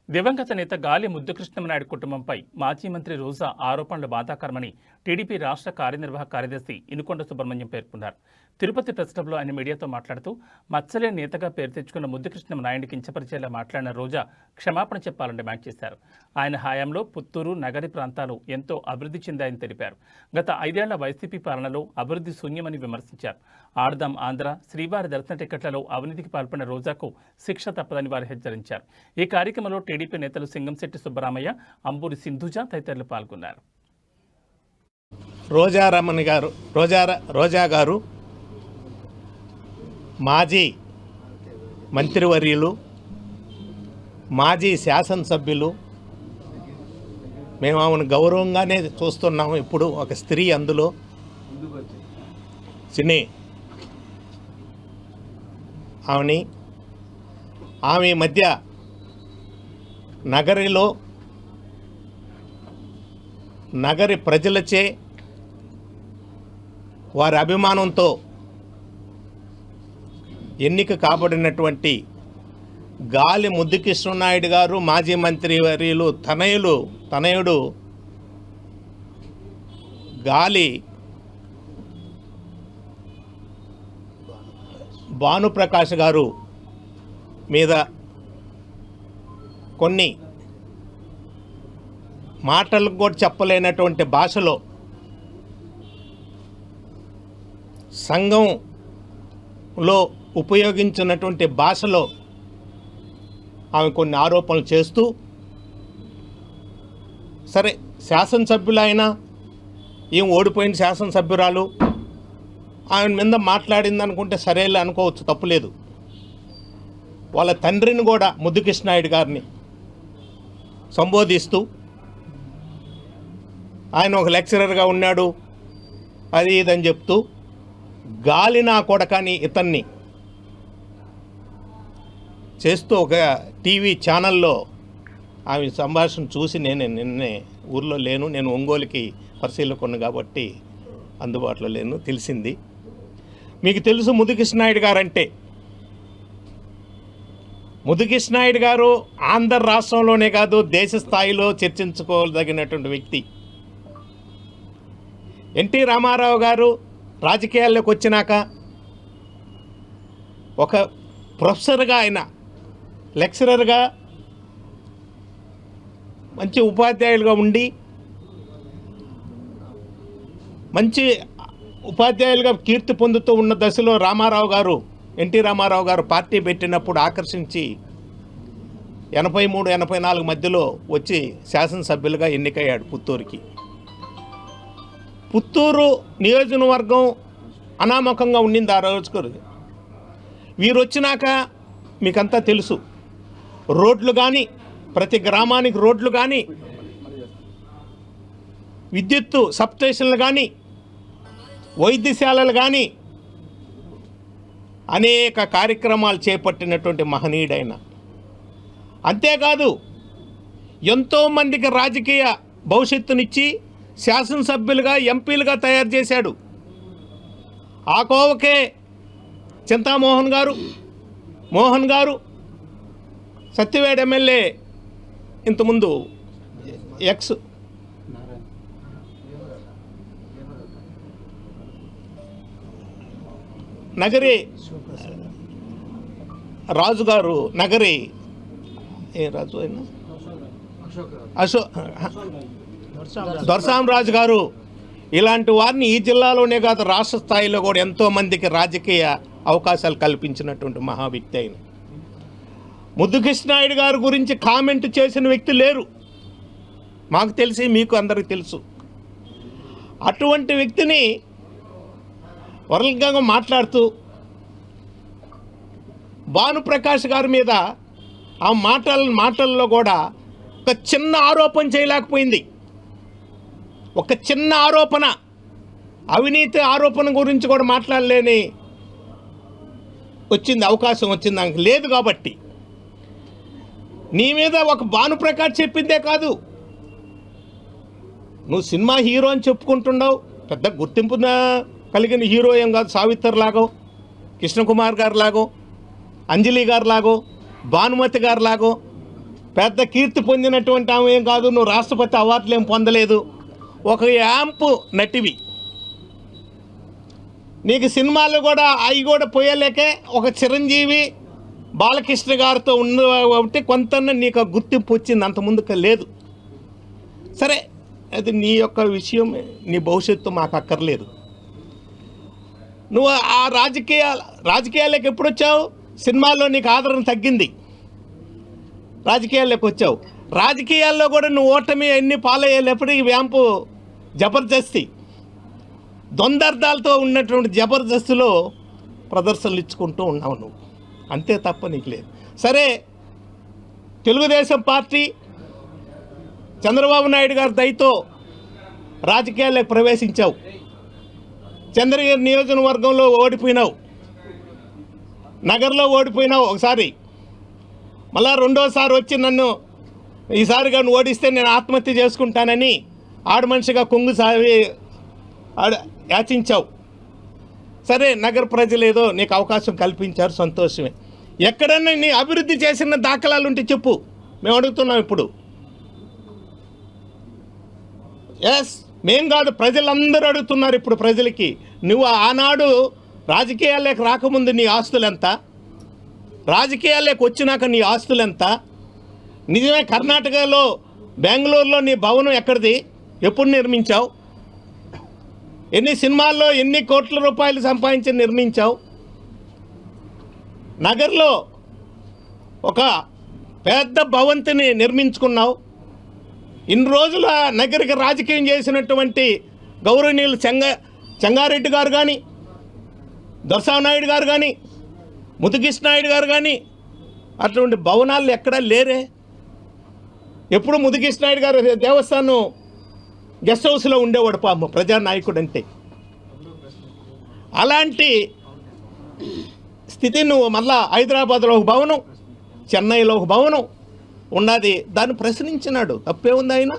దివంగత నేత గాలి ముద్దుకృష్ణమనాయుడు కుటుంబంపై మాజీ మంత్రి రోజా ఆరోపణలు బాధాకరమని టీడీపీ రాష్ట్ర కార్యనిర్వాహక కార్యదర్శి ఇనుకొండ సుబ్రహ్మణ్యం పేర్కొన్నారు. తిరుపతి ప్రెస్ క్లబ్లో ఆయన మీడియాతో మాట్లాడుతూ మచ్చలేని నేతగా పేరు తెచ్చుకున్న ముద్దుకృష్ణమనాయుడిని కించపరిచేలా మాట్లాడిన రోజా క్షమాపణ చెప్పాలని డిమాండ్ చేశారు. ఆయన హయాంలో పుత్తూరు, నగరి ప్రాంతాలు ఎంతో అభివృద్ధి చెందాయని తెలిపారు. గత 5 ఏళ్ల వైసీపీ పాలనలో అభివృద్ధి శూన్యమని విమర్శించారు. ఆడదాం ఆంధ్ర, శ్రీవారి దర్శన టికెట్లలో అవినీతికి పాల్పడిన రోజాకు శిక్ష తప్పదని వారు హెచ్చరించారు. ఈ కార్యక్రమంలో టీడీపీ నేతలు సింగంశెట్టి సుబ్బరామయ్య, అంబూరి సింధుజ తదితరులు పాల్గొన్నారు. రోజా గారు మాజీ మంత్రివర్యులు, మాజీ శాసనసభ్యులు. మేము ఆమెను గౌరవంగానే చూస్తున్నాము. ఇప్పుడు ఒక స్త్రీ అందులో చిన్ని ఆమె మధ్య నగరి ప్రజలచే వారి అభిమానంతో ఎన్నిక కాబడినటువంటి గాలి ముద్దుకృష్ణమనాయుడు గారు, మాజీ మంత్రి వర్యులు తనయుడు గాలి భానుప్రకాష్ గారు మీద కొన్ని మాటలకు కూడా చెప్పలేనటువంటి భాషలో సంఘంలో ఉపయోగించినటువంటి భాషలో ఆమె కొన్ని ఆరోపణలు చేస్తూ, సరే శాసనసభ్యులైనా ఏం ఓడిపోయిన శాసనసభ్యురాలు ఆమె మీద మాట్లాడింది అనుకుంటే సరేలే అనుకోవచ్చు, తప్పులేదు. వాళ్ళ తండ్రిని కూడా ముద్దుకృష్ణమనాయుడు గారిని సంబోధిస్తూ ఆయన ఒక లెక్చరర్గా ఉన్నాడు అది ఇదని చెప్తూ గాలి నా కొడకని ఇతన్ని చేస్తూ ఒక టీవీ ఛానల్లో ఆమె సంభాషణ చూసి నిన్నే ఊర్లో లేను, నేను ఒంగోలుకి పరిశీలకున్నాను కాబట్టి అందుబాటులో లేను, తెలిసింది. మీకు తెలుసు ముద్దుకృష్ణమనాయుడు గారు అంటే, ముద్దుకృష్ణమనాయుడు గారు ఆంధ్ర రాష్ట్రంలోనే కాదు దేశ స్థాయిలో చర్చించుకోదగినటువంటి వ్యక్తి. ఎన్టీ రామారావు గారు రాజకీయాల్లోకి వచ్చినాక ఒక ప్రొఫెసర్గా, ఆయన లెక్చరర్గా, మంచి ఉపాధ్యాయులుగా ఉండి మంచి ఉపాధ్యాయులుగా కీర్తి పొందుతూ ఉన్న దశలో ఎన్టీ రామారావు గారు పార్టీ పెట్టినప్పుడు ఆకర్షించి 83-84 మధ్యలో వచ్చి శాసనసభ్యులుగా ఎన్నికయ్యాడు పుత్తూరుకి. పుత్తూరు నియోజకవర్గం అనామకంగా ఉండింది ఆ రోజుకు. వీరు వచ్చినాక మీకంతా తెలుసు, రోడ్లు కానీ, ప్రతి గ్రామానికి రోడ్లు కానీ, విద్యుత్తు సబ్స్టేషన్లు కానీ, వైద్యశాలలు కానీ అనేక కార్యక్రమాలు చేపట్టినటువంటి మహనీయుడైన. అంతేకాదు ఎంతోమందికి రాజకీయ భవిష్యత్తునిచ్చి శాసనసభ్యులుగా, ఎంపీలుగా తయారు చేశాడు. ఆ కోవకే చింతామోహన్ గారు, సత్యవేడ ఎమ్మెల్యే, ఇంతకుముందు ఎక్స్ నగరి రాజు గారు, నగరి ఏ రాజు అయినా దొరసామరాజు గారు, ఇలాంటి వారిని ఈ జిల్లాలోనే కాదు రాష్ట్ర స్థాయిలో కూడా ఎంతోమందికి రాజకీయ అవకాశాలు కల్పించినటువంటి మహా వ్యక్తి అయిన ముద్దుకృష్ణమనాయుడు గారి గురించి కామెంట్ చేసిన వ్యక్తి లేరు, మాకు తెలిసి, మీకు అందరికీ తెలుసు. అటువంటి వ్యక్తిని వర్గంగా మాట్లాడుతూ భానుప్రకాష్ గారి మీద ఆ మాటల్లో కూడా ఒక చిన్న ఆరోపణ చేయలేకపోయింది. ఒక చిన్న ఆరోపణ, అవినీతి ఆరోపణ గురించి కూడా మాట్లాడలేని అవకాశం వచ్చింది నాకు లేదు. కాబట్టి నీ మీద ఒక భానుప్రకాష్ చెప్పిందే కాదు, నువ్వు సినిమా హీరో అని చెప్పుకుంటున్నావు, పెద్ద గుర్తింపు కలిగిన హీరో ఏం కాదు. సావిత్రి లాగో, కృష్ణకుమార్ గారు లాగో, అంజలి గారు లాగో, భానుమతి గారు లాగో పెద్ద కీర్తి పొందినటువంటి ఆమె ఏం కాదు, నువ్వు రాష్ట్రపతి అవార్డులు ఏం పొందలేదు, ఒక యాంపు నటివి. నీకు సినిమాలు కూడా అవి కూడా పోయలేకే ఒక చిరంజీవి బాలకృష్ణ గారితో ఉన్న కాబట్టి కొంత నీకు ఆ గుర్తింపు వచ్చింది, అంత ముందుకు లేదు. సరే, అది నీ యొక్క విషయం, నీ భవిష్యత్తు మాకు అక్కర్లేదు. నువ్వు ఆ రాజకీయాల్లోకి ఎప్పుడు వచ్చావు? సినిమాల్లో నీకు ఆదరణ తగ్గింది, రాజకీయాల్లోకి వచ్చావు. రాజకీయాల్లో కూడా నువ్వు ఓటమి అన్ని పాలయ్యేటప్పుడు ఈ వ్యాంపు జబర్దస్తి ద్వందార్థాలతో ఉన్నటువంటి జబర్దస్తిలో ప్రదర్శనలు ఇచ్చుకుంటూ ఉన్నావు నువ్వు, అంతే తప్ప నీకు లేదు. సరే, తెలుగుదేశం పార్టీ చంద్రబాబు నాయుడు గారి దయతో రాజకీయాల్లోకి ప్రవేశించావు, చంద్రగిరి నియోజకవర్గంలో ఓడిపోయినావు, నగర్లో ఓడిపోయినావు ఒకసారి, మళ్ళా రెండోసారి వచ్చి నన్ను ఈసారిగా నువ్వు ఓడిస్తే నేను ఆత్మహత్య చేసుకుంటానని ఆడ మనిషిగా కొంగు సావి యాచించావు. సరే, నగర ప్రజలు ఏదో నీకు అవకాశం కల్పించారు, సంతోషమే. ఎక్కడన్నా నీ అభివృద్ధి చేసిన దాఖలాలు ఉంటే చెప్పు, మేము అడుగుతున్నాం ఇప్పుడు. ఎస్, మేం కాదు, ప్రజలందరూ అడుగుతున్నారు ఇప్పుడు. ప్రజలకి నువ్వు ఆనాడు రాజకీయాల్లోకి రాకముందు నీ ఆస్తులు ఎంత, రాజకీయాల్లోకి వచ్చినాక నీ ఆస్తులు ఎంత? నిజమే, కర్ణాటకలో బెంగళూరులో నీ భవనం ఎక్కడిది, ఎప్పుడు నిర్మించావు? ఎన్ని సినిమాల్లో ఎన్ని కోట్ల రూపాయలు సంపాదించి నిర్మించావు? నగర్లో ఒక పెద్ద భవంతిని నిర్మించుకున్నావు. ఇన్ని రోజుల నగరికి రాజకీయం చేసినటువంటి గౌరవనీయులు చెంగారెడ్డి గారు కానీ, దొరసానాయుడు గారు కానీ, ముదుకృష్ణాయుడు గారు కానీ అటువంటి భవనాలు ఎక్కడా లేరే. ఎప్పుడు ముదుకృష్ణాయుడు గారు దేవస్థానం గెస్ట్ హౌస్లో ఉండేవాడు పాపం, ప్రజానాయకుడు అంటే. అలాంటి స్థితి నువ్వు మళ్ళా హైదరాబాద్లో ఒక భవనం, చెన్నైలో ఒక భవనం ఉన్నది, దాన్ని ప్రశ్నించినాడు. తప్పే ఉంది? ఆయన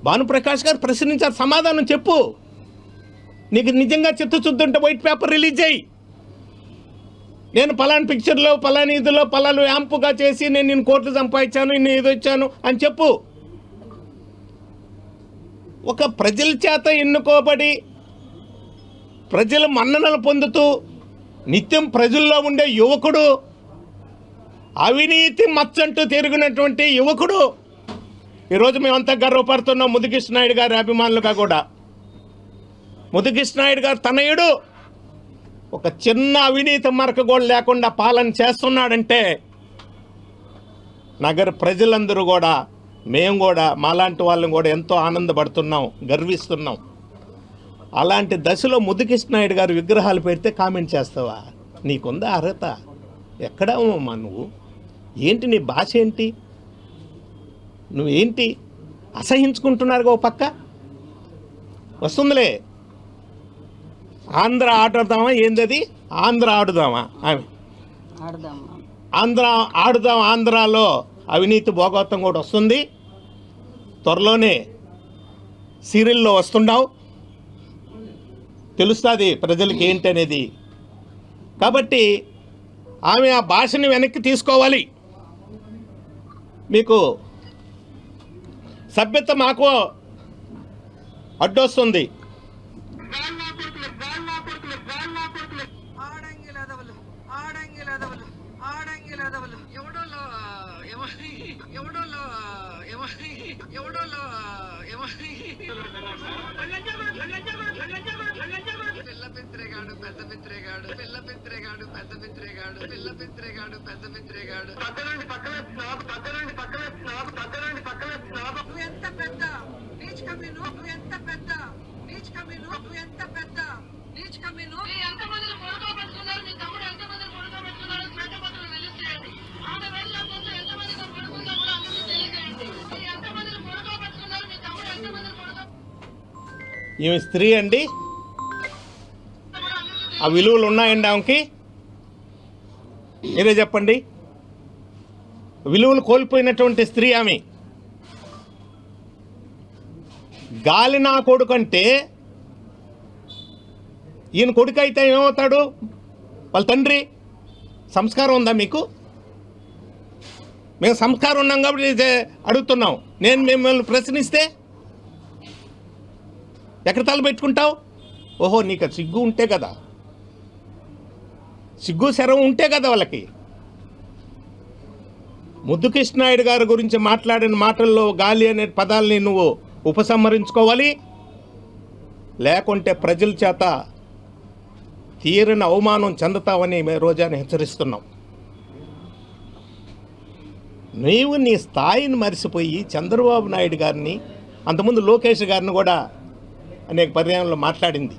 భానుప్రకాష్ గారు ప్రశ్నించారు. సమాధానం చెప్పు. నీకు నిజంగా చిత్తశుద్ధి ఉంటే వైట్ పేపర్ రిలీజ్ చేయి. నేను పలాని పిక్చర్లో పలాని ఇదిలో పలాను యాంపుగా చేసి నేను కోట్లు సంపాదించాను, ఇన్ని ఇది వచ్చాను అని చెప్పు. ఒక ప్రజల చేత ఎన్నుకోబడి ప్రజల మన్ననలు పొందుతూ నిత్యం ప్రజల్లో ఉండే యువకుడు, అవినీతి మచ్చంటూ తిరిగినటువంటి యువకుడు, ఈరోజు మేమంతా గర్వపడుతున్నాం ముదుకృష్ణాయుడు గారి అభిమానులుగా కూడా. ముదుకృష్ణాయుడు గారు తనయుడు ఒక చిన్న అవినీతి మరక కూడా లేకుండా పాలన చేస్తున్నాడంటే నగర ప్రజలందరూ కూడా, మేము కూడా, మాలాంటి వాళ్ళని కూడా ఎంతో ఆనందపడుతున్నాం, గర్విస్తున్నాం. అలాంటి దశలో ముదుకృష్ణాయుడు గారు విగ్రహాలు పెడితే కామెంట్ చేస్తావా? నీకుందా అర్హత? ఎక్కడమ్మా నువ్వు? ఏంటి నీ భాష ఏంటి? నువ్వేంటి అసహించుకుంటున్నారుగా? ఓ పక్క వస్తుందిలే, ఆంధ్ర ఆడుదామా? ఏందది ఆంధ్ర ఆడుదామా? ఆంధ్ర ఆడుదాం. ఆంధ్రాలో అవినీతి భోగవతం కూడా వస్తుంది, త్వరలోనే సీరియల్లో వస్తుండవు, తెలుస్తుంది ప్రజలకి ఏంటి అనేది. కాబట్టి ఆమె ఆ భాషని వెనక్కి తీసుకోవాలి. మీకు సభ్యత మాకు అడ్డొస్తుంది. ఈమె స్త్రీ అండి, ఆ విలువలు ఉన్నాయండి ఆమెకి? మీరే చెప్పండి. విలువలు కోల్పోయినటువంటి స్త్రీ ఆమె. గాలి నా కొడుకు అంటే ఈయన కొడుకు అయితే ఏమవుతాడు? వాళ్ళ తండ్రి. సంస్కారం ఉందా మీకు? మేము సంస్కారం ఉన్నాం కాబట్టి ఇది అడుగుతున్నాం. నేను మిమ్మల్ని ప్రశ్నిస్తే ఎక్కడ తల పెట్టుకుంటావు? ఓహో, నీకు సిగ్గు ఉంటే కదా, సిగ్గు శరం ఉంటే కదా వాళ్ళకి. ముద్దుకృష్ణనాయుడు గారి గురించి మాట్లాడిన మాటల్లో గాలి అనే పదాలని నువ్వు ఉపసంహరించుకోవాలి, లేకుంటే ప్రజల చేత తీరని అవమానం చెందుతావని మేము రోజాని హెచ్చరిస్తున్నాం. నీవు నీ స్థాయిని మరిసిపోయి చంద్రబాబు నాయుడు గారిని, అంతకుముందు లోకేష్ గారిని కూడా అనేక పర్యాయంలో మాట్లాడింది.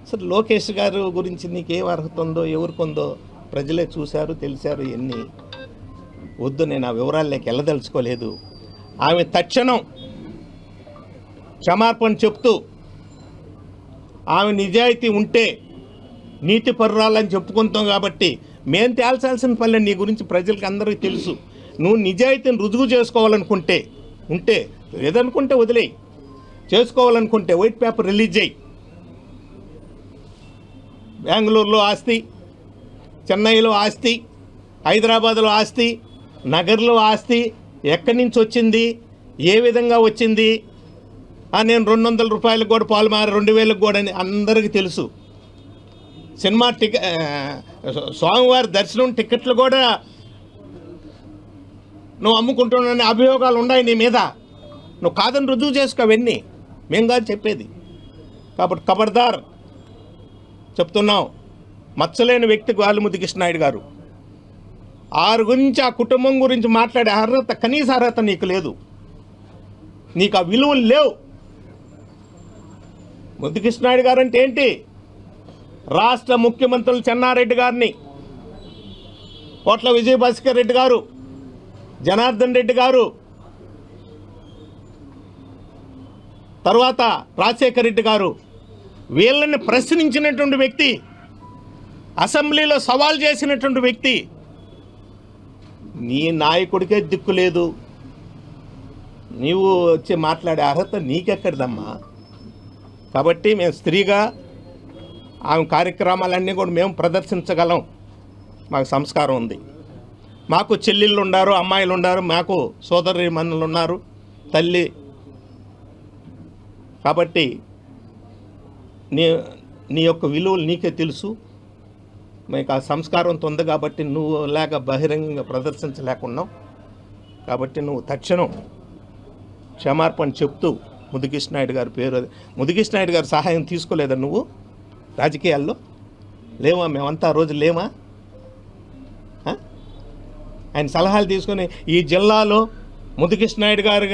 అసలు లోకేష్ గారు గురించి నీకేం అర్హత ఉందో ఎవరికొందో ప్రజలే చూశారు, తెలిసారు. ఎన్ని వద్దు, నేను ఆ వివరాల్లోకి వెళ్ళదలుచుకోలేదు. ఆమె తక్షణం క్షమాపణ చెప్తూ, ఆమె నిజాయితీ ఉంటే నీతి పరురాలని చెప్పుకుంటాం కాబట్టి మేము తేల్చాల్సిన పని నీ గురించి ప్రజలకు అందరికీ తెలుసు. నువ్వు నిజాయితీని రుజువు చేసుకోవాలనుకుంటే ఉంటే, లేదనుకుంటే వదిలేయి. చేసుకోవాలనుకుంటే వైట్ పేపర్ రిలీజ్ చేయి. బెంగళూరులో ఆస్తి, చెన్నైలో ఆస్తి, హైదరాబాద్లో ఆస్తి, నగర్లో ఆస్తి ఎక్కడి నుంచి వచ్చింది, ఏ విధంగా వచ్చింది. నేను 200 రూపాయలకు కూడా పాల్మారి 2000కు కూడా అని అందరికీ తెలుసు. సినిమా స్వామివారి దర్శనం టికెట్లు కూడా నువ్వు అమ్ముకుంటున్న అభియోగాలు ఉన్నాయి నీ మీద. నువ్వు కాదని రుజువు చేసుకో, అవన్నీ మేము కాదు చెప్పేది. కాబట్టి ఖబర్దార్ చెప్తున్నాం, మచ్చలేని వ్యక్తి గాలి ముద్దుకృష్ణనాయుడు గారు. గురించి ఆ కుటుంబం గురించి మాట్లాడే అర్హత, కనీస అర్హత నీకు లేదు. నీకు ఆ విలువలు లేవు. ముద్దుకృష్ణనాయుడు గారు అంటే ఏంటి? రాష్ట్ర ముఖ్యమంత్రులు చెన్నారెడ్డి గారిని, కోట్ల విజయభాస్కర్ రెడ్డి గారు, జనార్దన్ రెడ్డి గారు, తర్వాత రాజశేఖర్ రెడ్డి గారు, వీళ్ళని ప్రశ్నించినటువంటి వ్యక్తి, అసెంబ్లీలో సవాల్ చేసినటువంటి వ్యక్తి. నీ నాయకుడికే దిక్కు లేదు, నీవు వచ్చి మాట్లాడే అర్హత నీకెక్కడిదమ్మా? కాబట్టి మేము స్త్రీగా ఆమె కార్యక్రమాలన్నీ కూడా మేము ప్రదర్శించగలం. మాకు సంస్కారం ఉంది. మాకు చెల్లెళ్ళు ఉన్నారు, అమ్మాయిలు ఉన్నారు, మాకు సోదరి మనులు ఉన్నారు, తల్లి. కాబట్టి నీ యొక్క విలువలు నీకే తెలుసు. మీకు ఆ సంస్కారంతో ఉంది కాబట్టి నువ్వు లేక బహిరంగంగా ప్రదర్శించలేకున్నావు. కాబట్టి నువ్వు తక్షణం క్షమార్పణ చెప్తూ, ముద్దుకృష్ణనాయుడు గారి పేరు, ముద్దుకృష్ణనాయుడు గారి సహాయం తీసుకోలేదా నువ్వు? రాజకీయాల్లో లేవా? మేమంతా ఆ రోజు లేమా? ఆయన సలహాలు తీసుకొని ఈ జిల్లాలో ముద్దుకృష్ణనాయుడు గారు